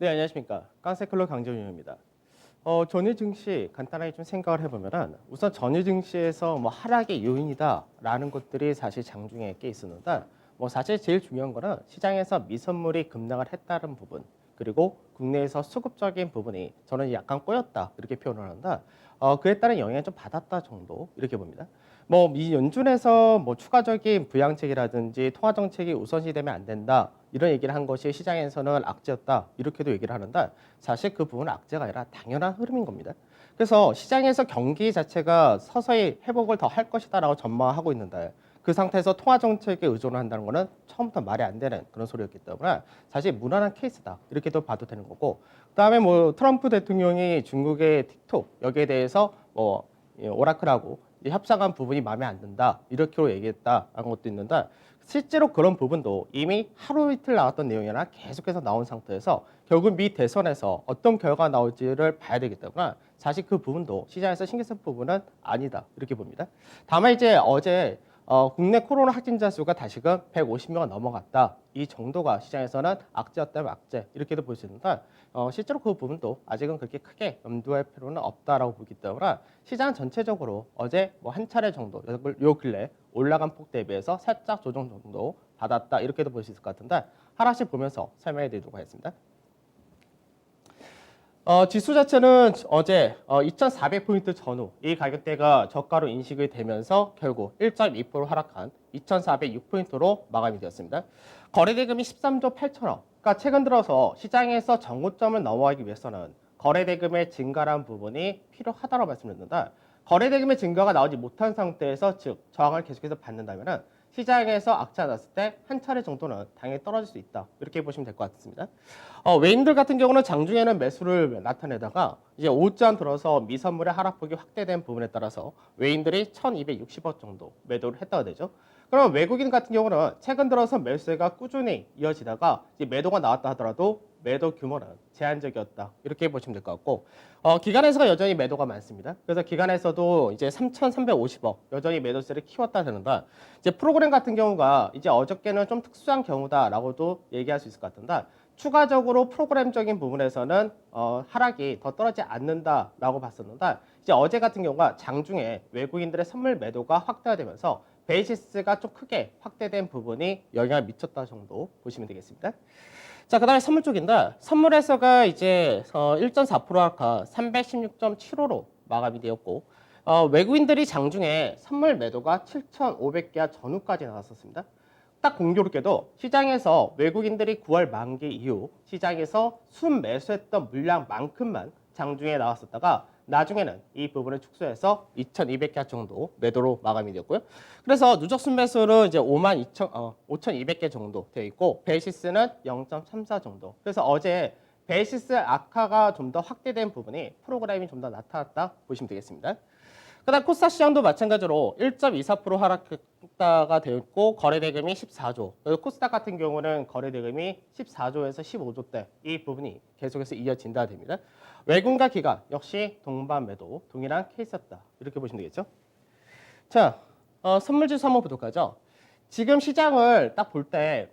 네, 안녕하십니까. 깡세클로 강재윤입니다. 전일 증시 간단하게 좀 생각을 해보면은 우선 전일 증시에서 뭐 하락의 요인이다라는 것들이 사실 장중에 꽤 있었는데 뭐 사실 제일 중요한 거는 시장에서 미선물이 급락을 했다는 부분 그리고 국내에서 수급적인 부분이 저는 약간 꼬였다 이렇게 표현을 하는데 그에 따른 영향을 좀 받았다 정도 이렇게 봅니다. 뭐 이 연준에서 뭐 추가적인 부양책이라든지 통화 정책이 우선시되면 안 된다 이런 얘기를 한 것이 시장에서는 악재였다 이렇게도 얘기를 하는데 사실 그 부분은 악재가 아니라 당연한 흐름인 겁니다. 그래서 시장에서 경기 자체가 서서히 회복을 더 할 것이다라고 전망하고 있는데 그 상태에서 통화 정책에 의존을 한다는 것은 처음부터 말이 안 되는 그런 소리였기 때문에 사실 무난한 케이스다 이렇게도 봐도 되는 거고 그다음에 뭐 트럼프 대통령이 중국의 틱톡 여기에 대해서 뭐 오라클하고 협상한 부분이 마음에 안 든다 이렇게 얘기했다라는 것도 있는데 실제로 그런 부분도 이미 하루 이틀 나왔던 내용이나 계속해서 나온 상태에서 결국 미 대선에서 어떤 결과가 나올지를 봐야 되기 때문에 사실 그 부분도 시장에서 신경 쓸 부분은 아니다 이렇게 봅니다. 다만 이제 어제 국내 코로나 확진자 수가 다시금 150명을 넘어갔다. 이 정도가 시장에서는 악재였다면 악재 이렇게도 볼 수 있는데 실제로 그 부분도 아직은 그렇게 크게 염두할 필요는 없다라고 보기 때문에 시장 전체적으로 어제 뭐 한 차례 정도 요 근래 올라간 폭 대비해서 살짝 조정 정도 받았다 이렇게도 볼 수 있을 것 같은데 하나씩 보면서 설명해 드리도록 하겠습니다. 지수 자체는 어제 2,400포인트 전후 이 가격대가 저가로 인식이 되면서 결국 1.2% 하락한 2,406포인트로 마감이 되었습니다. 거래대금이 13조 8천억. 그러니까 최근 들어서 시장에서 정고점을 넘어가기 위해서는 거래대금의 증가라는 부분이 필요하다고 말씀드렸는데 거래대금의 증가가 나오지 못한 상태에서 즉 저항을 계속해서 받는다면 시장에서 악재가 났을 때 한 차례 정도는 당연히 떨어질 수 있다. 이렇게 보시면 될 것 같습니다. 외인들 같은 경우는 장중에는 매수를 나타내다가 이제 오전 들어서 미선물의 하락폭이 확대된 부분에 따라서 외인들이 1,260억 정도 매도를 했다가 되죠. 그럼 외국인 같은 경우는 최근 들어서 매수가 꾸준히 이어지다가 이제 매도가 나왔다 하더라도 매도 규모는 제한적이었다. 이렇게 보시면 될 것 같고 기관에서가 여전히 매도가 많습니다. 그래서 기관에서도 이제 3,350억 여전히 매도세를 키웠다 되는데 이제 프로그램 같은 경우가 이제 어저께는 좀 특수한 경우다라고도 얘기할 수 있을 것 같은데 추가적으로 프로그램적인 부분에서는 하락이 더 떨어지지 않는다라고 봤었는데 이제 어제 같은 경우가 장중에 외국인들의 선물 매도가 확대가 되면서 베이시스가 좀 크게 확대된 부분이 영향을 미쳤다 정도 보시면 되겠습니다. 자, 그 다음에 선물 쪽인데 선물에서가 이제 1.4% 하락한 316.75로 마감이 되었고 외국인들이 장중에 선물 매도가 7,500개와 전후까지 나왔었습니다. 딱 공교롭게도 시장에서 외국인들이 9월 만기 이후 시장에서 순매수했던 물량만큼만 장중에 나왔었다가 나중에는 이 부분을 축소해서 2,200개 정도 매도로 마감이 되었고요. 그래서 누적 순매수는 이제 5,200개 정도 되어 있고 베이시스는 0.34 정도. 그래서 어제 베이시스 악화가 좀 더 확대된 부분이 프로그램이 좀 더 나타났다 보시면 되겠습니다. 그다음 코스닥 시장도 마찬가지로 1.24% 하락했다가 되었고 거래대금이 14조. 코스닥 같은 경우는 거래대금이 14조에서 15조대 이 부분이 계속해서 이어진다 됩니다. 외국인과 기관 역시 동반 매도 동일한 케이스였다. 이렇게 보시면 되겠죠. 자, 선물지수 한번 보도록 하죠. 지금 시장을 딱 볼 때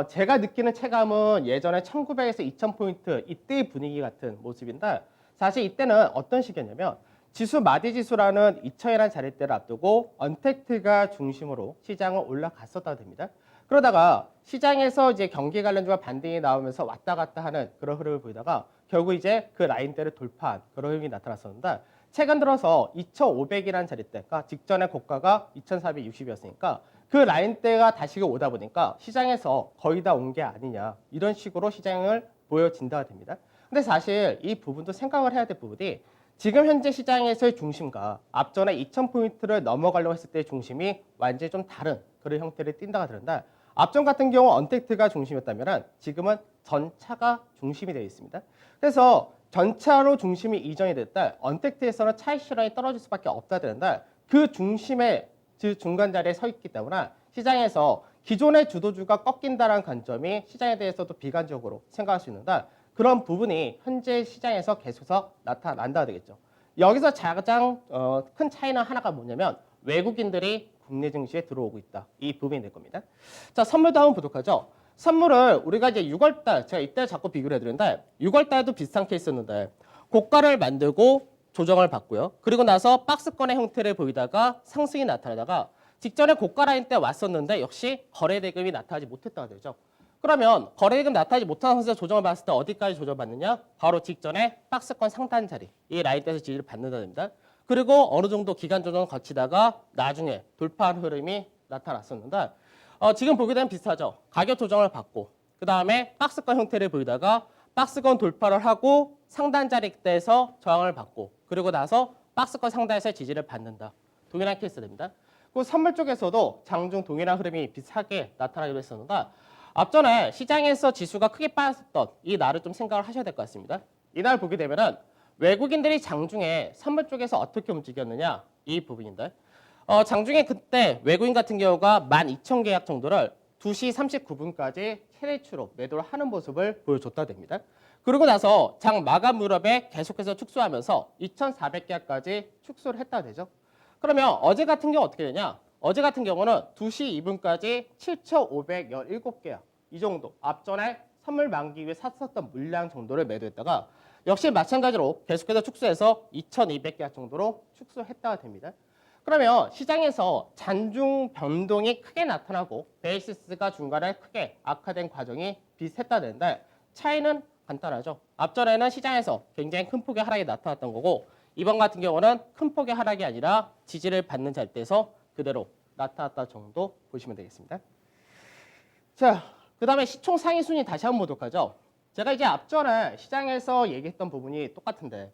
제가 느끼는 체감은 예전에 1900에서 2000포인트 이때의 분위기 같은 모습인데 사실 이때는 어떤 시기였냐면 지수 마디 지수라는 2000이라는 자리대를 앞두고 언택트가 중심으로 시장을 올라갔었다 됩니다. 그러다가 시장에서 이제 경기 관련주가 반등이 나오면서 왔다 갔다 하는 그런 흐름을 보이다가 결국 이제 그 라인대를 돌파한 그런 흐름이 나타났었는데 최근 들어서 2500이라는 자리대가 직전의 고가가 2460이었으니까 그 라인대가 다시 오다 보니까 시장에서 거의 다 온 게 아니냐 이런 식으로 시장을 보여진다 됩니다. 근데 사실 이 부분도 생각을 해야 될 부분이 지금 현재 시장에서의 중심과 앞전에 2000포인트를 넘어가려고 했을 때의 중심이 완전히 좀 다른 그런 형태를 띈다가 되는데 앞전 같은 경우 언택트가 중심이었다면 지금은 전차가 중심이 되어 있습니다. 그래서 전차로 중심이 이전이 됐다 언택트에서는 차익 실현이 떨어질 수밖에 없다 되는데 그 중심의 중간 자리에 서 있기 때문에 시장에서 기존의 주도주가 꺾인다는 관점이 시장에 대해서도 비관적으로 생각할 수 있는데 그런 부분이 현재 시장에서 계속해서 나타난다 되겠죠. 여기서 가장 큰 차이는 하나가 뭐냐면 외국인들이 국내 증시에 들어오고 있다. 이 부분이 될 겁니다. 자, 선물도 한번 보도록 하죠. 선물을 우리가 이제 6월달, 제가 이때 자꾸 비교를 해드리는데 6월달도 비슷한 케이스였는데 고가를 만들고 조정을 받고요. 그리고 나서 박스권의 형태를 보이다가 상승이 나타나다가 직전에 고가 라인 때 왔었는데 역시 거래 대금이 나타나지 못했다가 되죠. 그러면 거래 대금 나타나지 못하는 상태에서 조정을 받았을 때 어디까지 조정받느냐? 바로 직전에 박스권 상단 자리, 이 라인대에서 지지를 받는다 됩니다. 그리고 어느 정도 기간 조정을 거치다가 나중에 돌파한 흐름이 나타났었는데 지금 보게 되면 비슷하죠. 가격 조정을 받고 그 다음에 박스권 형태를 보이다가 박스권 돌파를 하고 상단 자리대에서 저항을 받고 그리고 나서 박스권 상단에서 지지를 받는다. 동일한 케이스 됩니다. 그 선물 쪽에서도 장중 동일한 흐름이 비슷하게 나타나기로 했었는데 앞전에 시장에서 지수가 크게 빠졌던 이 날을 좀 생각을 하셔야 될 것 같습니다. 이날 보게 되면은 외국인들이 장중에 선물 쪽에서 어떻게 움직였느냐 이 부분인데 장중에 그때 외국인 같은 경우가 12,000계약 정도를 2시 39분까지 최대치로 매도를 하는 모습을 보여줬다 됩니다. 그러고 나서 장 마감 무렵에 계속해서 축소하면서 2,400계약까지 축소를 했다 되죠. 그러면 어제 같은 경우 어떻게 되냐? 어제 같은 경우는 2시 2분까지 7,517계약 이 정도 앞전에 선물 만기 위해 샀었던 물량 정도를 매도했다가 역시 마찬가지로 계속해서 축소해서 2,200계약 정도로 축소했다가 됩니다. 그러면 시장에서 잔중 변동이 크게 나타나고 베이시스가 중간에 크게 악화된 과정이 비슷했다 되는데 차이는 간단하죠. 앞전에는 시장에서 굉장히 큰 폭의 하락이 나타났던 거고 이번 같은 경우는 큰 폭의 하락이 아니라 지지를 받는 자리에서 그대로 나타났다 정도 보시면 되겠습니다. 자, 그 다음에 시총 상위 순위 다시 한번 보도록 하죠. 제가 이제 앞전에 시장에서 얘기했던 부분이 똑같은데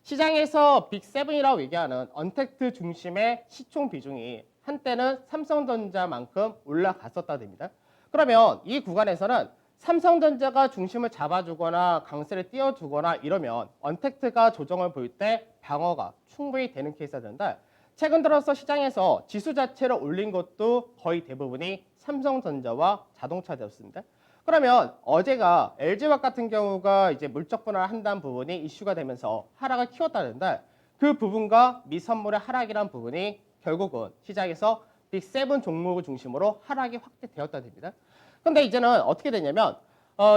시장에서 빅7이라고 얘기하는 언택트 중심의 시총 비중이 한때는 삼성전자만큼 올라갔었다 됩니다. 그러면 이 구간에서는 삼성전자가 중심을 잡아주거나 강세를 띄워주거나 이러면 언택트가 조정을 보일 때 방어가 충분히 되는 케이스가 되는데 최근 들어서 시장에서 지수 자체를 올린 것도 거의 대부분이 삼성전자와 자동차였습니다. 그러면 어제가 LG화학 같은 경우가 이제 물적 분할을 한다는 부분이 이슈가 되면서 하락을 키웠다는데 그 부분과 미선물의 하락이라는 부분이 결국은 시장에서 빅7 종목을 중심으로 하락이 확대되었다 됩니다. 근데 이제는 어떻게 되냐면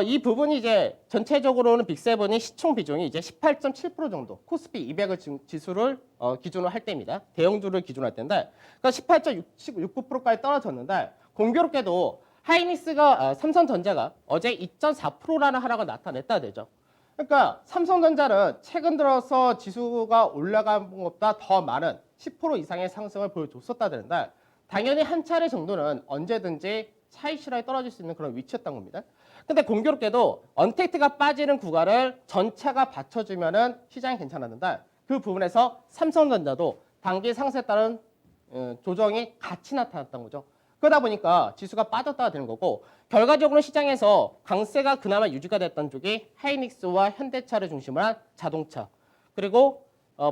이 부분이 이제 전체적으로는 빅7이 시총 비중이 이제 18.7% 정도 코스피 200을 지수를 기준으로 할 때입니다. 대형주를 기준으로 할 때인데 그러니까 18.69%까지 떨어졌는데 공교롭게도 하이닉스가 삼성전자가 어제 2.4%라는 하락을 나타냈다 되죠. 그러니까 삼성전자는 최근 들어서 지수가 올라간 것보다 더 많은 10% 이상의 상승을 보여줬었다 되는데 당연히 한 차례 정도는 언제든지 차익 실현이 떨어질 수 있는 그런 위치였던 겁니다. 근데 공교롭게도 언택트가 빠지는 구간을 전차가 받쳐주면은 시장이 괜찮았는데 그 부분에서 삼성전자도 단기 상승에 따른 조정이 같이 나타났던 거죠. 그러다 보니까 지수가 빠졌다가 되는 거고 결과적으로 시장에서 강세가 그나마 유지가 됐던 쪽이 하이닉스와 현대차를 중심으로 한 자동차 그리고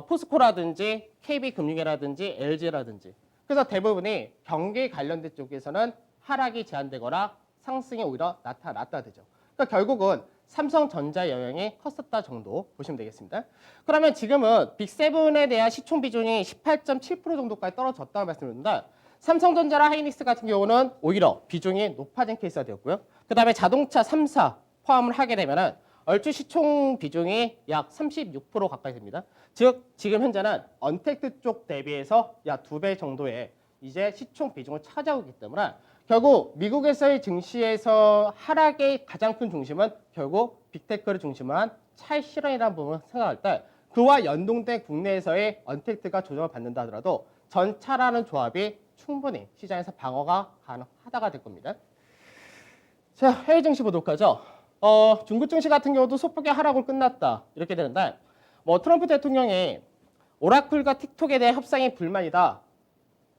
포스코라든지 KB금융이라든지 LG라든지 그래서 대부분이 경기 관련된 쪽에서는 하락이 제한되거나 상승이 오히려 나타났다 되죠. 그러니까 결국은 삼성전자 영향이 컸었다 정도 보시면 되겠습니다. 그러면 지금은 빅7에 대한 시총 비중이 18.7% 정도까지 떨어졌다고 말씀드렸는데 삼성전자랑 하이닉스 같은 경우는 오히려 비중이 높아진 케이스가 되었고요. 그 다음에 자동차 3사 포함을 하게 되면 얼추 시총 비중이 약 36% 가까이 됩니다. 즉 지금 현재는 언택트 쪽 대비해서 약 2배 정도의 이제 시총 비중을 차지하고 있기 때문에 결국 미국에서의 증시에서 하락의 가장 큰 중심은 결국 빅테크를 중심으로 한 차익 실현이라는 부분을 생각할 때 그와 연동된 국내에서의 언택트가 조정을 받는다 하더라도 전차라는 조합이 충분히 시장에서 방어가 가능하다가 될 겁니다. 자, 해외 증시 보도록 하죠. 중국 증시 같은 경우도 소폭의 하락으로 끝났다 이렇게 되는데 트럼프 대통령이 오라클과 틱톡에 대한 협상이 불만이다.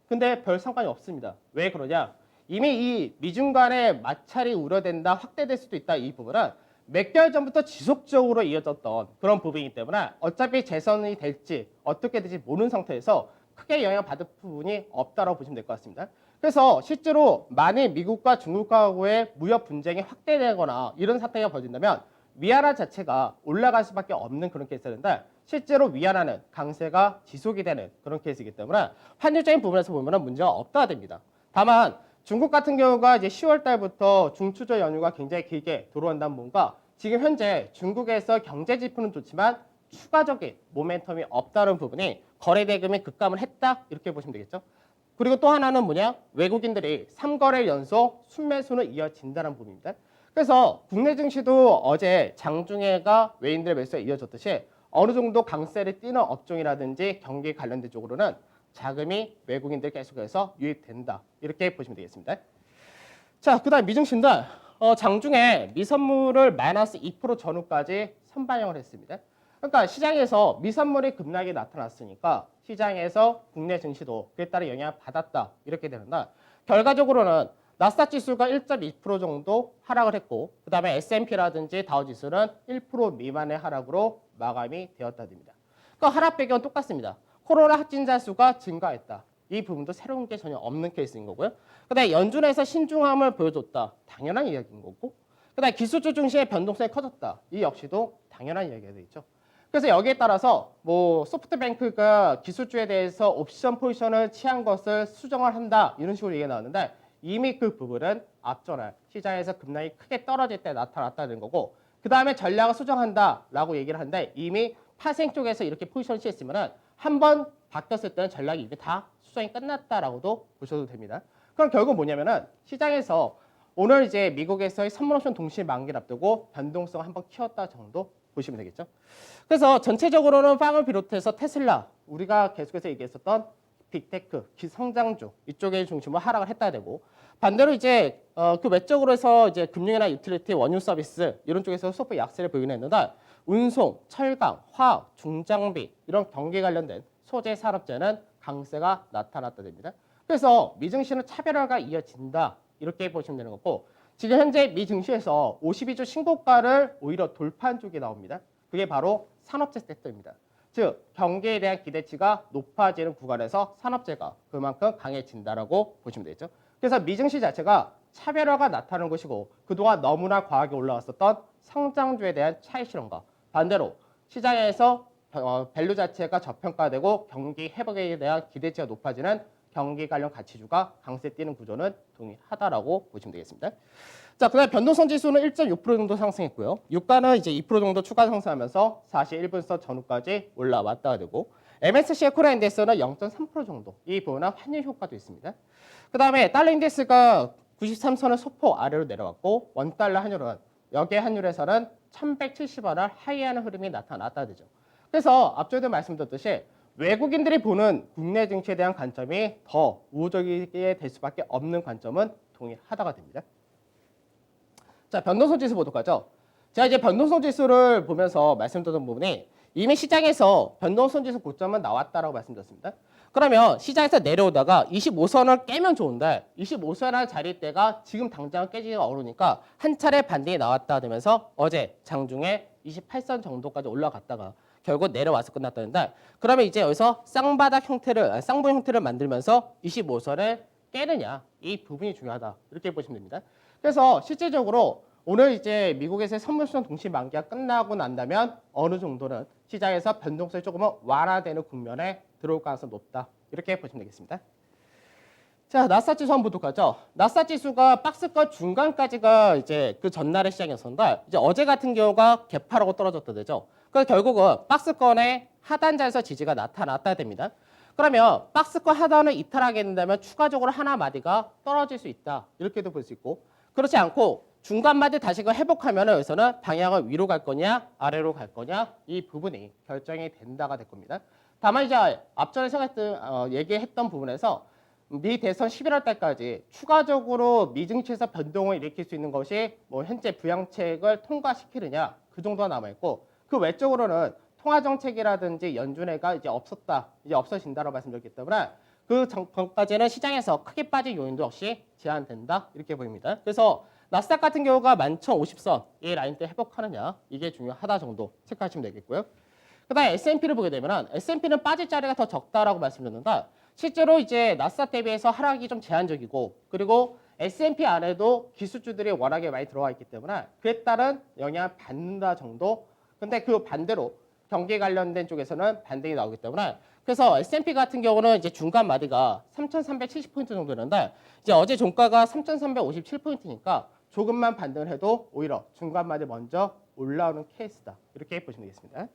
근데 별 상관이 없습니다. 왜 그러냐? 이미 이 미중 간의 마찰이 우려된다, 확대될 수도 있다 이 부분은 몇 개월 전부터 지속적으로 이어졌던 그런 부분이기 때문에 어차피 재선이 될지 어떻게 될지 모르는 상태에서 크게 영향받을 부분이 없다고 보시면 될 것 같습니다. 그래서 실제로 만일 미국과 중국과의 무역 분쟁이 확대되거나 이런 사태가 벌어진다면 위안화 자체가 올라갈 수밖에 없는 그런 케이스인데 실제로 위안화는 강세가 지속이 되는 그런 케이스이기 때문에 환율적인 부분에서 보면 문제가 없다가 됩니다. 다만 중국 같은 경우가 이제 10월 달부터 중추절 연휴가 굉장히 길게 들어온다는 뭔가 지금 현재 중국에서 경제 지표는 좋지만 추가적인 모멘텀이 없다는 부분이 거래 대금이 급감을 했다 이렇게 보시면 되겠죠. 그리고 또 하나는 뭐냐? 외국인들이 3거래 연속 순매수는 이어진다는 부분입니다. 그래서 국내 증시도 어제 장중에가 외인들의 매수에 이어졌듯이 어느 정도 강세를 띠는 업종이라든지 경기 관련된 쪽으로는 자금이 외국인들 계속해서 유입된다. 이렇게 보시면 되겠습니다. 자, 그 다음 미증시인데 장중에 미선물을 마이너스 2% 전후까지 선반영을 했습니다. 그러니까 시장에서 미선물이 급락이 나타났으니까 시장에서 국내 증시도 그에 따라 영향을 받았다. 이렇게 되는데 결과적으로는 나스닥 지수가 1.2% 정도 하락을 했고 그 다음에 S&P라든지 다우지수는 1% 미만의 하락으로 마감이 되었다 됩니다. 그 하락 배경은 똑같습니다. 코로나 확진자 수가 증가했다. 이 부분도 새로운 게 전혀 없는 케이스인 거고요. 그 다음에 연준에서 신중함을 보여줬다. 당연한 이야기인 거고 그 다음에 기술주 중심의 변동성이 커졌다. 이 역시도 당연한 이야기가 되겠죠. 그래서 여기에 따라서 뭐 소프트뱅크가 기술주에 대해서 옵션 포지션을 취한 것을 수정을 한다. 이런 식으로 얘기가 나왔는데 이미 그 부분은 앞전에 시장에서 급락이 크게 떨어질 때 나타났다는 거고 그 다음에 전략을 수정한다라고 얘기를 하는데 이미 파생 쪽에서 이렇게 포지션을 취했으면 한번 바뀌었을 때는 전략이 이미 다 수정이 끝났다라고도 보셔도 됩니다. 그럼 결국 뭐냐면은 시장에서 오늘 이제 미국에서의 선물 옵션 동시 만기를 앞두고 변동성 한번 키웠다 정도 보시면 되겠죠. 그래서 전체적으로는 빵을 비롯해서 테슬라 우리가 계속해서 얘기했었던 빅테크, 기성장주 이쪽에 중심으로 하락을 했다 되고 반대로 이제 그 외적으로 해서 이제 금융이나 유틸리티, 원유 서비스 이런 쪽에서 소폭 약세를 보이긴 했는데 운송, 철강, 화학, 중장비 이런 경기 관련된 소재 산업재는 강세가 나타났다 됩니다. 그래서 미증시는 차별화가 이어진다 이렇게 보시면 되는 거고 지금 현재 미증시에서 52주 신고가를 오히려 돌파한 쪽이 나옵니다. 그게 바로 산업재 섹터입니다. 즉 경기에 대한 기대치가 높아지는 구간에서 산업재가 그만큼 강해진다라고 보시면 되겠죠. 그래서 미증시 자체가 차별화가 나타나는 것이고 그동안 너무나 과하게 올라왔었던 성장주에 대한 차익 실현과 반대로 시장에서 밸류 자체가 저평가되고 경기 회복에 대한 기대치가 높아지는 경기 관련 가치주가 강세 띄는 구조는 동일하다라고 보시면 되겠습니다. 자, 그다음에 변동성 지수는 1.6% 정도 상승했고요. 유가는 이제 2% 정도 추가 상승하면서 41분선 전후까지 올라왔다 되고 MSCI 코리아 인덱스는 0.3% 정도 이 부분은 환율 효과도 있습니다. 그다음에 달러 인덱스가 93선을 소폭 아래로 내려왔고 원달러 환율은 여기 환율에서는 1,170원을 하이하는 흐름이 나타났다 되죠. 그래서 앞쪽에도 말씀드렸듯이 외국인들이 보는 국내 증시에 대한 관점이 더 우호적이게 될 수밖에 없는 관점은 동일하다가 됩니다. 자, 변동성 지수 보도록 하죠. 제가 이제 변동성 지수를 보면서 말씀드렸던 부분이 이미 시장에서 변동성 지수 고점은 나왔다라고 말씀드렸습니다. 그러면 시장에서 내려오다가 25선을 깨면 좋은데 25선 자리대가 지금 당장 깨지기가 어려우니까 한 차례 반등이 나왔다 되면서 어제 장중에 28선 정도까지 올라갔다가 결국 내려와서 끝났다는데 그러면 이제 여기서 쌍바닥 형태를 쌍봉 형태를 만들면서 25선을 깨느냐 이 부분이 중요하다 이렇게 보시면 됩니다. 그래서 실질적으로 오늘 이제 미국에서의 선물시장 동시 만기가 끝나고 난다면 어느 정도는 시장에서 변동성이 조금은 완화되는 국면에 들어올 가능성이 높다 이렇게 보시면 되겠습니다. 자, 나스닥 지수 한번 보도록 하죠. 나스닥 지수가 박스권 중간까지가 이제 그 전날의 시장이었었는데 이제 어제 같은 경우가 개파라고 떨어졌다 되죠. 그래서 결국은 박스권의 하단자에서 지지가 나타났다 됩니다. 그러면 박스권 하단을 이탈하게 된다면 추가적으로 하나 마디가 떨어질 수 있다 이렇게도 볼 수 있고 그렇지 않고 중간 마디 다시금 회복하면 여기서는 방향을 위로 갈 거냐 아래로 갈 거냐 이 부분이 결정이 된다가 될 겁니다. 다만 이제 앞전에 얘기했던 부분에서 미 대선 11월 달까지 추가적으로 미증시에서 변동을 일으킬 수 있는 것이 뭐 현재 부양책을 통과시키느냐 그 정도가 남아있고 그 외적으로는 통화정책이라든지 연준회가 이제 없어진다고 말씀드렸기 때문에 그 전까지는 시장에서 크게 빠진 요인도 역시 제한된다 이렇게 보입니다. 그래서 나스닥 같은 경우가 11,050선 이 라인 때 회복하느냐 이게 중요하다 정도 체크하시면 되겠고요. 그다음에 S&P를 보게 되면 S&P는 빠질 자리가 더 적다라고 말씀드렸는데 실제로 이제 나스닥 대비해서 하락이 좀 제한적이고 그리고 S&P 안에도 기술주들이 워낙에 많이 들어와 있기 때문에 그에 따른 영향을 받는다 정도. 근데 그 반대로 경기 관련된 쪽에서는 반등이 나오기 때문에 그래서 S&P 같은 경우는 이제 중간 마디가 3,370포인트 정도 되는데 이제 어제 종가가 3,357포인트니까 조금만 반등을 해도 오히려 중간 마디 먼저 올라오는 케이스다. 이렇게 보시면 되겠습니다.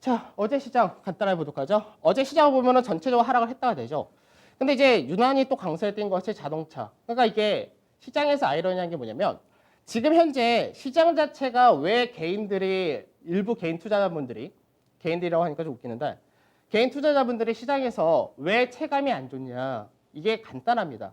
자, 어제 시장 간단하게 보도록 하죠. 어제 시장을 보면은 전체적으로 하락을 했다가 되죠. 근데 이제 유난히 또 강세를 띈 것이 자동차. 그러니까 이게 시장에서 아이러니한 게 뭐냐면 지금 현재 시장 자체가 왜 개인들이 일부 개인 투자자분들이 개인들이라고 하니까 좀 웃기는데 개인 투자자분들이 시장에서 왜 체감이 안 좋냐 이게 간단합니다.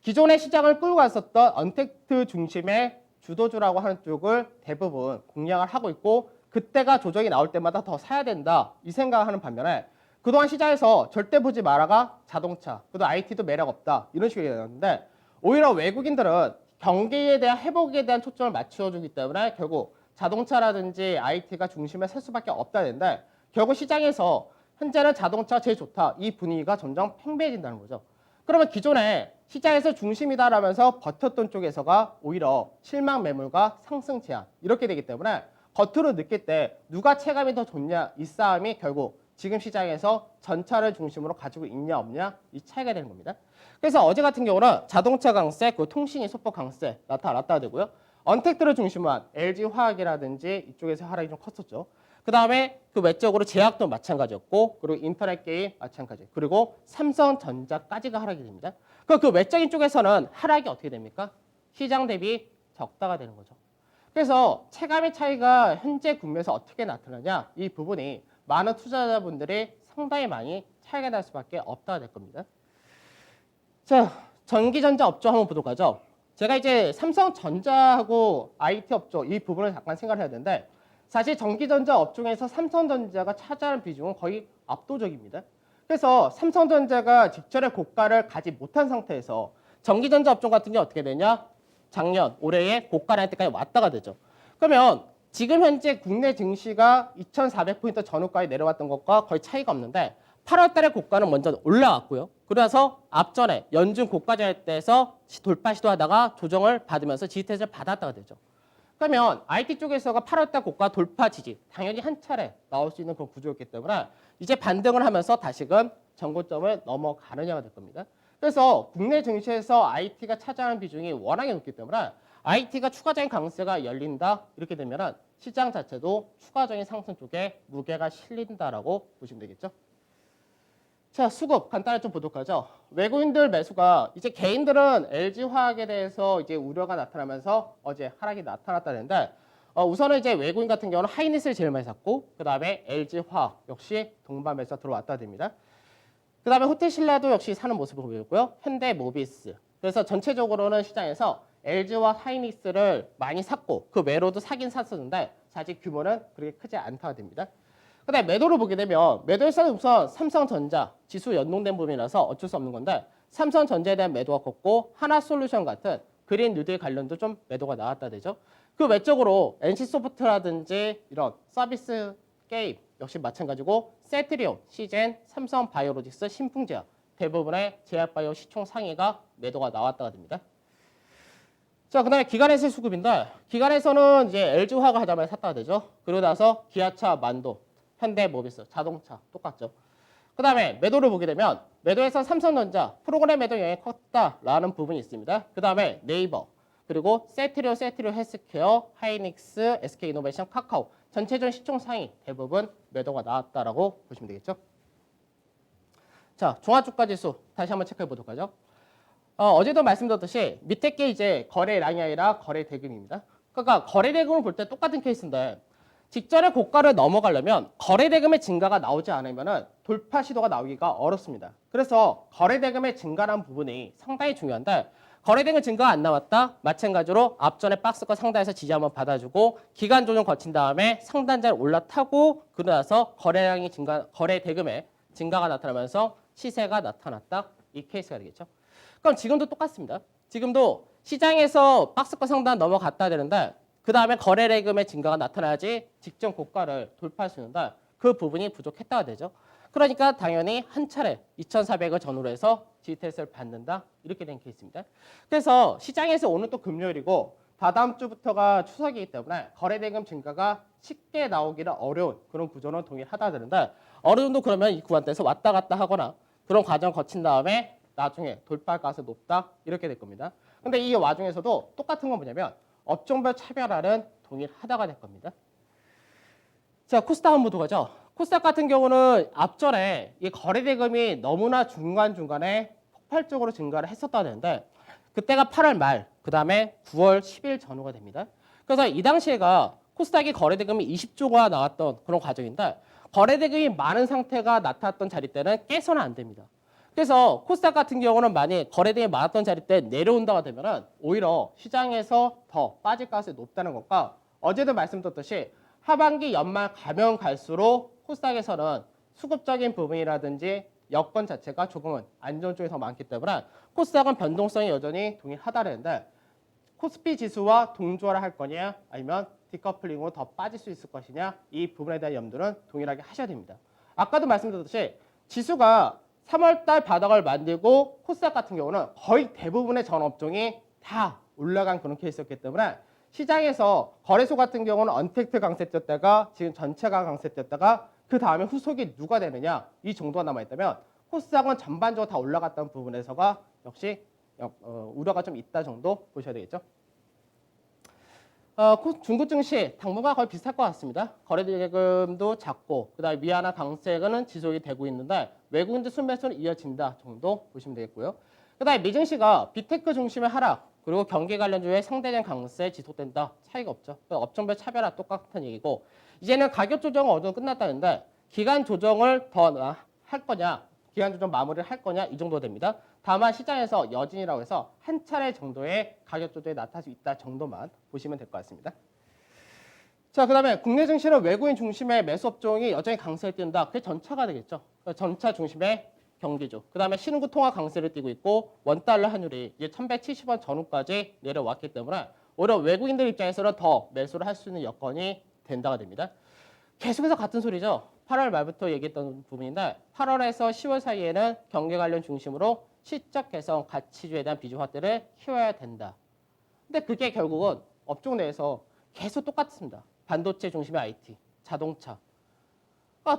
기존의 시장을 끌고 갔었던 언택트 중심의 주도주라고 하는 쪽을 대부분 공략을 하고 있고 그때가 조정이 나올 때마다 더 사야 된다 이 생각을 하는 반면에 그동안 시장에서 절대 보지 마라가 자동차, 그래도 IT도 매력 없다 이런 식으로 얘기했는데 오히려 외국인들은 경기에 대한 회복에 대한 초점을 맞춰주기 때문에 결국 자동차라든지 IT가 중심에 설 수밖에 없다 는데 결국 시장에서 현재는 자동차가 제일 좋다 이 분위기가 점점 팽배해진다는 거죠. 그러면 기존에 시장에서 중심이다라면서 버텼던 쪽에서가 오히려 실망 매물과 상승 제한 이렇게 되기 때문에 겉으로 느낄 때 누가 체감이 더 좋냐 이 싸움이 결국 지금 시장에서 전차를 중심으로 가지고 있냐 없냐 이 차이가 되는 겁니다. 그래서 어제 같은 경우는 자동차 강세, 그 통신이 소폭 강세 나타났다 되고요. 언택트를 중심으로 한 LG화학이라든지 이쪽에서 하락이 좀 컸었죠. 그 다음에 그 외적으로 제약도 마찬가지였고 그리고 인터넷 게임 마찬가지 그리고 삼성전자까지가 하락이 됩니다. 그 외적인 쪽에서는 하락이 어떻게 됩니까? 시장 대비 적다가 되는 거죠. 그래서 체감의 차이가 현재 국면에서 어떻게 나타나냐 이 부분이 많은 투자자분들이 상당히 많이 차이가 날 수밖에 없다가 될 겁니다. 자, 전기전자 업종 한번 보도록 하죠. 제가 이제 삼성전자하고 IT 업종 이 부분을 잠깐 생각을 해야 되는데 사실 전기전자 업종에서 삼성전자가 차지하는 비중은 거의 압도적입니다. 그래서 삼성전자가 직전에 고가를 가지 못한 상태에서 전기전자 업종 같은 게 어떻게 되냐? 작년, 올해의 고가라는 때까지 왔다가 되죠. 그러면 지금 현재 국내 증시가 2,400포인트 전후가에 내려왔던 것과 거의 차이가 없는데 8월 달에 고가는 먼저 올라왔고요. 그래서 앞전에 연중 고가절 때에서 돌파 시도하다가 조정을 받으면서 지지테스트를 받았다가 되죠. 그러면 IT 쪽에서가 8월 달 고가 돌파 지지 당연히 한 차례 나올 수 있는 그런 구조였기 때문에 이제 반등을 하면서 다시금 전고점을 넘어가느냐가 될 겁니다. 그래서 국내 증시에서 IT가 차지하는 비중이 워낙에 높기 때문에 IT가 추가적인 강세가 열린다 이렇게 되면 시장 자체도 추가적인 상승 쪽에 무게가 실린다라고 보시면 되겠죠. 자, 수급 간단히 좀 보도록 하죠. 외국인들 매수가 이제 개인들은 LG화학에 대해서 이제 우려가 나타나면서 어제 하락이 나타났다는데 우선은 이제 외국인 같은 경우는 하이닉스를 제일 많이 샀고 그 다음에 LG화학 역시 동반 매수가 들어왔다 됩니다. 그 다음에 호텔신라도 역시 사는 모습을 보였고요. 현대모비스. 그래서 전체적으로는 시장에서 LG와 하이닉스를 많이 샀고 그 외로도 사긴 샀었는데 사실 규모는 그렇게 크지 않다가 됩니다. 그 다음에 매도를 보게 되면 매도에서는 우선 삼성전자 지수 연동된 부분이라서 어쩔 수 없는 건데 삼성전자에 대한 매도가 컸고 하나솔루션 같은 그린 뉴딜 관련도 좀 매도가 나왔다 되죠. 그 외적으로 NC소프트라든지 이런 서비스 게임 역시 마찬가지고 세트리온, 시젠, 삼성바이오로직스, 신풍제약 대부분의 제약바이오 시총 상위가 매도가 나왔다가 됩니다. 자, 그 다음에 기관에서의 수급인데 기관에서는 이제 LG화학을 하자마자 샀다가 되죠. 그러고 나서 기아차, 만도, 현대모비스, 자동차 똑같죠. 그 다음에 매도를 보게 되면 매도에서 삼성전자 프로그램 매도 영향이 컸다라는 부분이 있습니다. 그 다음에 네이버 그리고 세트리온 헬스케어, 하이닉스, SK이노베이션, 카카오 전체적인 시총 상위 대부분 매도가 나왔다라고 보시면 되겠죠. 자, 종합주가지수 다시 한번 체크해 보도록 하죠. 어제도 말씀드렸듯이 밑에 게 이제 거래량이 아니라 거래대금입니다. 그러니까 거래대금을 볼 때 똑같은 케이스인데 직전에 고가를 넘어가려면 거래대금의 증가가 나오지 않으면 돌파 시도가 나오기가 어렵습니다. 그래서 거래대금의 증가라는 부분이 상당히 중요한데 거래대금 증가가 안 나왔다. 마찬가지로 앞전에 박스권 상단에서 지지 한번 받아주고 기간 조정 거친 다음에 상단자를 올라타고 그러고 나서 거래량이 증가, 거래대금의 증가가 나타나면서 시세가 나타났다. 이 케이스가 되겠죠. 그럼 지금도 똑같습니다. 지금도 시장에서 박스권 상단 넘어갔다 되는데 그 다음에 거래대금의 증가가 나타나야지 직전 고가를 돌파할 수 있는데 그 부분이 부족했다가 되죠. 그러니까 당연히 한 차례 2,400을 전후로 해서 지지테스트를 받는다 이렇게 된 케이스입니다. 그래서 시장에서 오늘 또 금요일이고 다다음 주부터가 추석이기 때문에 거래대금 증가가 쉽게 나오기는 어려운 그런 구조는 동일하다 되는데 어느 정도 그러면 이 구간대에서 왔다 갔다 하거나 그런 과정 거친 다음에 나중에 돌파할 가능성이 높다 이렇게 될 겁니다. 근데 이 와중에서도 똑같은 건 뭐냐면 업종별 차별화는 동일하다가 될 겁니다. 자, 코스닥 한번 보도록 하죠. 코스닥 같은 경우는 앞전에 이 거래대금이 너무나 중간중간에 폭발적으로 증가를 했었다 되는데 그때가 8월 말, 그 다음에 9월 10일 전후가 됩니다. 그래서 이 당시에가 코스닥이 거래대금이 20조가 나왔던 그런 과정인데 거래대금이 많은 상태가 나타났던 자리 때는 깨서는 안 됩니다. 그래서 코스닥 같은 경우는 만약 거래대금이 많았던 자리 때 내려온다가 되면은 오히려 시장에서 더 빠질 가능성이 높다는 것과 어제도 말씀드렸듯이 하반기 연말 가면 갈수록 코스닥에서는 수급적인 부분이라든지 여건 자체가 조금은 안 좋은 쪽이 더 많기 때문에 코스닥은 변동성이 여전히 동일하다는데 코스피 지수와 동조화를 할 거냐 아니면 디커플링으로 더 빠질 수 있을 것이냐 이 부분에 대한 염두는 동일하게 하셔야 됩니다. 아까도 말씀드렸듯이 지수가 3월달 바닥을 만들고 코스닥 같은 경우는 거의 대부분의 전 업종이 다 올라간 그런 케이스였기 때문에 시장에서 거래소 같은 경우는 언택트 강세였다가 지금 전체가 강세였다가 그 다음에 후속이 누가 되느냐 이 정도가 남아있다면 코스닥은 전반적으로 다 올라갔던 부분에서가 역시 우려가 좀 있다 정도 보셔야 되겠죠. 중국 증시 당분간 거의 비슷할 것 같습니다. 거래대금도 작고 그다음에 위안화 강세는 지속이 되고 있는데 외국인들 순매수는 이어진다 정도 보시면 되겠고요. 그다음에 미증시가 빅테크 중심의 하락 그리고 경기 관련주의 상대적 강세 지속된다 차이가 없죠. 업종별 차별화 똑같은 얘기고 이제는 가격 조정은 어느 정도 끝났다는데 기간 조정을 더 할 거냐 기간 조정 마무리를 할 거냐 이 정도 됩니다. 다만 시장에서 여진이라고 해서 한 차례 정도의 가격 조정이 나타날 수 있다 정도만 보시면 될 것 같습니다. 자, 그다음에 국내 증시는 외국인 중심의 매수 업종이 여전히 강세를 띈다. 그게 전차가 되겠죠. 전차 중심의 경기죠. 그다음에 신흥국 통화 강세를 띠고 있고 원달러 환율이 이제 1170원 전후까지 내려왔기 때문에 오히려 외국인들 입장에서는 더 매수를 할 수 있는 여건이 된다가 됩니다. 계속해서 같은 소리죠. 8월 말부터 얘기했던 부분인데 8월에서 10월 사이에는 경기 관련 중심으로 실적 개선, 가치주에 대한 비중 확대를 키워야 된다. 근데 그게 결국은 업종 내에서 계속 똑같습니다. 반도체 중심의 IT, 자동차.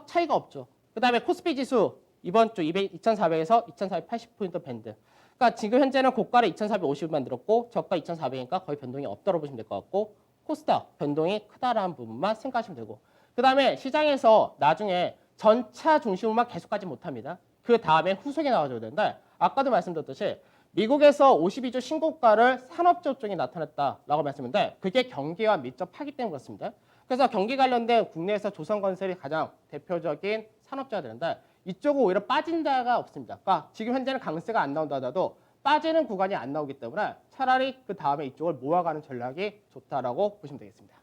차이가 없죠. 그 다음에 코스피 지수 이번 주 2400에서 2480포인트 밴드. 그러니까 지금 현재는 고가를 2450을 만들었고 저가 2400이니까 거의 변동이 없다고 보시면 될 것 같고 코스닥 변동이 크다라는 부분만 생각하시면 되고 그 다음에 시장에서 나중에 전차 중심으로만 계속 가지 못합니다. 그 다음에 후속이 나와줘야 되는데 아까도 말씀드렸듯이 미국에서 52주 신고가를 산업재 업종이 나타냈다라고 말씀했는데 그게 경기와 밀접하기 때문에 그렇습니다. 그래서 경기 관련된 국내에서 조선건설이 가장 대표적인 산업재가 되는데 이쪽은 오히려 빠진 데가 없습니다. 그러니까 지금 현재는 강세가 안 나온다 하더라도 빠지는 구간이 안 나오기 때문에 차라리 그 다음에 이쪽을 모아가는 전략이 좋다라고 보시면 되겠습니다.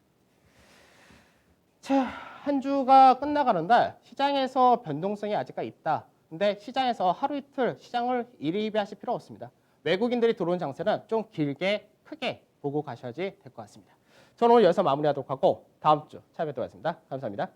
자, 한 주가 끝나가는데 시장에서 변동성이 아직까지 있다. 근데 시장에서 하루 이틀 시장을 일희일비하실 필요 없습니다. 외국인들이 들어온 장세는 좀 길게 크게 보고 가셔야지 될 것 같습니다. 저는 오늘 여기서 마무리하도록 하고 다음 주 찾아뵙도록 하겠습니다. 감사합니다.